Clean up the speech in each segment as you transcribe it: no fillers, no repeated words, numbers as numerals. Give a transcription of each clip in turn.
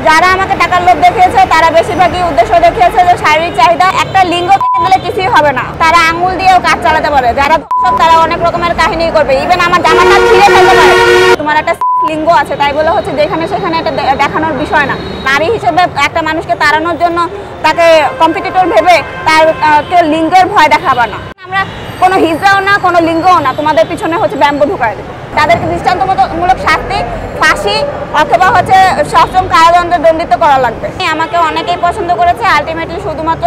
যারা আমাকে টাকার লোভ দেখিয়েছে তারা বেশিরভাগই উদ্দেশ্য দেখিয়েছে যে শারীরিক চাহিদা। একটা লিঙ্গ কেটে দিলে কিছুই হবে না, তারা আঙুল দিয়েও কাজ চালাতে পারে। যারা ধর্ষক তারা অনেক রকমের কাহিনী করবে, ইভেন আমার জামাটা ছিঁড়ে ফেলতে পারে। তোমার একটা লিঙ্গ আছে তাই বলে হচ্ছে যেখানে সেখানে এটা দেখানোর বিষয় না। নারী হিসেবে একটা মানুষকে তাড়ানোর জন্য তাকে কম্পিটিটর ভেবে তারকে লিঙ্গের ভয় দেখাবা না। আমরা কোনো হিজড়াও না, কোনো লিঙ্গও না, তোমাদের পিছনে হচ্ছে ব্যাম্বো ঢুকায় দেবে। তাদেরকে দৃষ্টান্তমূলক শাস্তি, ফাঁসি অথবা হচ্ছে সশ্রম কারাদণ্ডে দণ্ডিত করা লাগবে। আমাকে অনেকেই পছন্দ করেছে, আলটিমেটলি শুধুমাত্র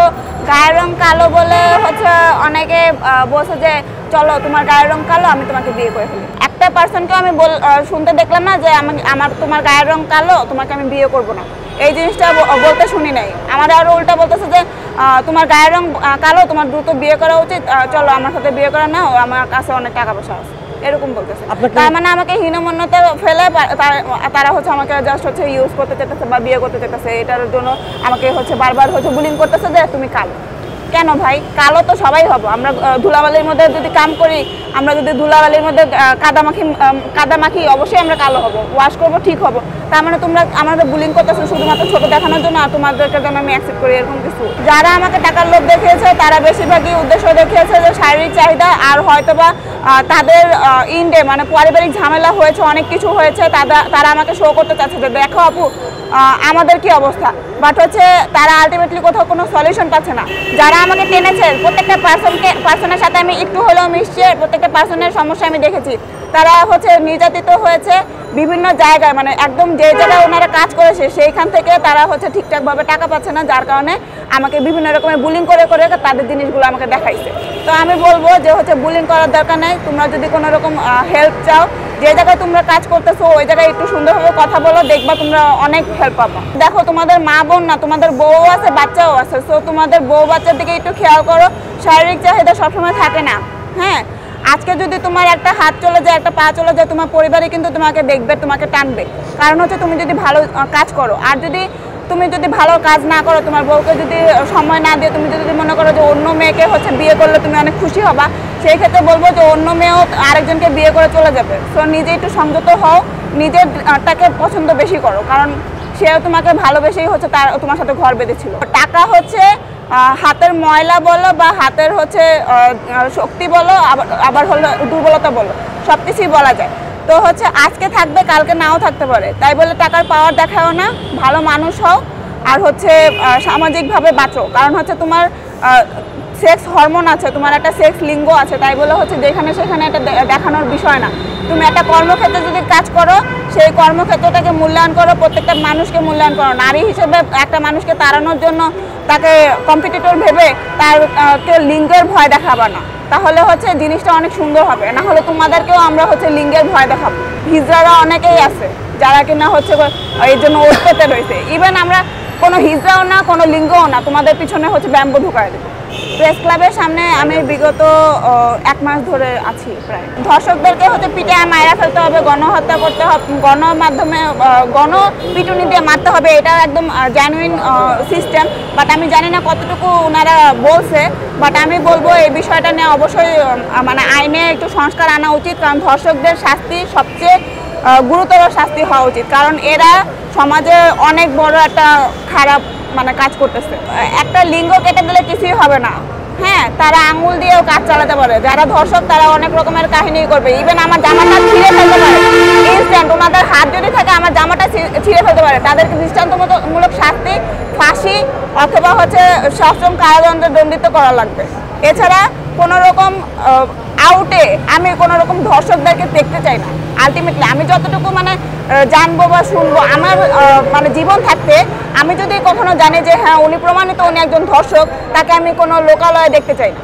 গায়ের রং কালো বলে হচ্ছে অনেকে বলছে যে চলো তোমার গায়ের রং কালো, আমি তোমাকে বিয়ে করে ফেলি। একটা পার্সনকেও আমি শুনতে দেখলাম না যে তোমার গায়ের রং কালো, তোমাকে আমি বিয়ে করবো না। এই জিনিসটা বলতে শুনি নাই। আমাদের আরো উল্টা বলতেছে যে তোমার গায়ের রং কালো, তোমার দ্রুত বিয়ে করা উচিত, চলো আমার সাথে বিয়ে করা নাও, আমার কাছে অনেক টাকা পয়সা আছে, এরকম বলতেছে। তার মানে আমাকে হীনমন্যতা ফেলে তারা হচ্ছে আমাকে জাস্ট হচ্ছে ইউজ করতে চাইতেছে বা বিয়ে করতে চাইতেছে। এটার জন্য আমাকে হচ্ছে বারবার হচ্ছে বুলিং করতেছে যে তুমি কালো। কেন ভাই? কালো তো সবাই হবো। আমরা ধুলাবালির মধ্যে যদি কাম করি, আমরা যদি ধুলাবালির মধ্যে কাদা মাখি অবশ্যই আমরা কালো হবো, ওয়াশ করবো, ঠিক হবো। তার মানে তোমরা আমাদের বুলিং করতেছো শুধুমাত্র ছোট দেখানোর জন্য, আর তোমাদেরকে যেন আমি অ্যাকসেপ্ট করি এরকম কিছু। যারা আমাকে টাকার লোভ দেখিয়েছে তারা বেশিরভাগই উদ্দেশ্য দেখিয়েছে যে শারীরিক চাহিদা, আর হয়তোবা তাদের ইন্ডে মানে পারিবারিক ঝামেলা হয়েছে, অনেক কিছু হয়েছে, তারা আমাকে শো করতে চাচ্ছে যে দেখো আপু আমাদের কি অবস্থা। বাট হচ্ছে তারা আলটিমেটলি কোথাও কোনো সলিউশন পাচ্ছে না। যারা আমাকে টেনেছে, প্রত্যেকটা পার্সনের সাথে আমি একটু হলেও মিশছি, প্রত্যেকটা পার্সনের সমস্যা আমি দেখেছি। তারা হচ্ছে নির্যাতিত হয়েছে বিভিন্ন জায়গায়, মানে একদম যে জায়গায় ওনারা কাজ করেছে সেইখান থেকে তারা হচ্ছে ঠিকঠাকভাবে টাকা পাচ্ছে না, যার কারণে আমাকে বিভিন্ন রকমের বুলিং করে তাদের জিনিসগুলো আমাকে দেখাইছে। তো আমি বলবো যে হচ্ছে বুলিং করার দরকার নেই। তোমরা যদি কোনো রকম হেল্প চাও, যে জায়গায় তোমরা কাজ করতেছো ওই জায়গায় একটু সুন্দরভাবে কথা বলো, দেখবা তোমরা অনেক হেল্প পাবো। দেখো তোমাদের মা বোন না, তোমাদের বউ আছে, বাচ্চাও আছে। সো তোমাদের বউ বাচ্চার দিকে একটু খেয়াল করো। শারীরিক চাহিদা সবসময় থাকে না। হ্যাঁ, আজকে যদি তোমার একটা হাত চলে যায়, একটা পা চলে যায়, তোমার পরিবারে কিন্তু তোমাকে দেখবে, তোমাকে টানবে। কারণ হচ্ছে তুমি যদি ভালো কাজ করো। আর তুমি যদি ভালো কাজ না করো, তোমার বউকে যদি সময় না দিয়ে তুমি যদি মনে করো যে অন্য মেয়েকে হচ্ছে বিয়ে করলে তুমি অনেক খুশি হবা, সেই ক্ষেত্রে বলবো যে অন্য মেয়েও আরেকজনকে বিয়ে করে চলে যাবে। সো নিজে একটু সংযত হও, নিজেরটাকে পছন্দ বেশি করো, কারণ সেও তোমাকে ভালোবেসেই হচ্ছে তোমার সাথে ঘর বেঁধেছিল। টাকা হচ্ছে হাতের ময়লা বলো বা হাতের হচ্ছে শক্তি বলো, আবার হলো দুর্বলতা বলো, সব কিছুই বলা যায়। তো হচ্ছে আজকে থাকবে, কালকে নাও থাকতে পারে। তাই বলে টাকার পাওয়ার দেখাও না, ভালো মানুষ হও, আর হচ্ছে সামাজিকভাবে বাঁচো। কারণ হচ্ছে তোমার সেক্স হরমোন আছে, তোমার একটা সেক্স লিঙ্গ আছে, তাই বলে হচ্ছে যেখানে সেখানে এটা দেখানোর বিষয় না। তুমি একটা কর্মক্ষেত্রে যদি কাজ করো, সেই কর্মক্ষেত্রটাকে মূল্যায়ন করো, প্রত্যেকটা মানুষকে মূল্যায়ন করো। নারী হিসেবে একটা মানুষকে তাড়ানোর জন্য তাকে কম্পিটিটর ভেবে তারকে লিঙ্গের ভয় দেখাবা না, তাহলে হচ্ছে জিনিসটা অনেক সুন্দর হবে। না হলে তোমাদেরকেও আমরা হচ্ছে লিঙ্গের ভয় দেখাবো। হিজড়ারা অনেকেই আছে যারা কিনা হচ্ছে এই জন্য ওট পেতে রয়েছে। ইভেন আমরা কোনো হিজড়াও না, কোনো লিঙ্গও না, তোমাদের পিছনে হচ্ছে ব্যাম্বো ঢুকায় দেবো। প্রেস ক্লাবের সামনে আমি বিগত 1 মাস ধরে আছি প্রায়। ধর্ষকদেরকে হচ্ছে পিটে মায়েরা ফেলতে হবে, গণহত্যা করতে হবে, গণপিটুনি দিয়ে মারতে হবে, এটা একদম জেনুইন সিস্টেম। বাট আমি জানি না কতটুকু ওনারা বলছে, বাট আমি বলবো এই বিষয়টা নিয়ে অবশ্যই মানে আইনে একটু সংস্কার আনা উচিত। কারণ ধর্ষকদের শাস্তি সবচেয়ে গুরুতর শাস্তি হওয়া উচিত, কারণ এরা সমাজে অনেক বড় একটা খারাপ মানে কাজ করতেছে। একটা লিঙ্গ কেটে দিলে কিছুই হবে না। হ্যাঁ, তারা আঙুল দিয়েও কাজ চালাতে পারে। যারা ধর্ষক তারা অনেক রকমের কাহিনী করবে, ইভেন আমার জামাটা ছিঁড়ে ফেলতে পারে ইনস্ট্যান্ট। ওনাদের হাত যদি থাকে আমার জামাটা ছিঁড়ে ফেলতে পারে। তাদেরকে দৃষ্টান্তমূলক শাস্তি, ফাঁসি অথবা হচ্ছে সশ্রম কারাদণ্ডে দণ্ডিত করা লাগবে। এছাড়া কোনো রকম আউটে আমি কোনো রকম ধর্ষকদেরকে দেখতে চাই না। আলটিমেটলি আমি যতটুকু মানে জানবো বা শুনবো, আমার মানে জীবন থাকতে আমি যদি কখনো জানি যে হ্যাঁ উনি প্রমাণিত উনি একজন ধর্ষক, তাকে আমি কোনো লোকালয়ে দেখতে চাই না।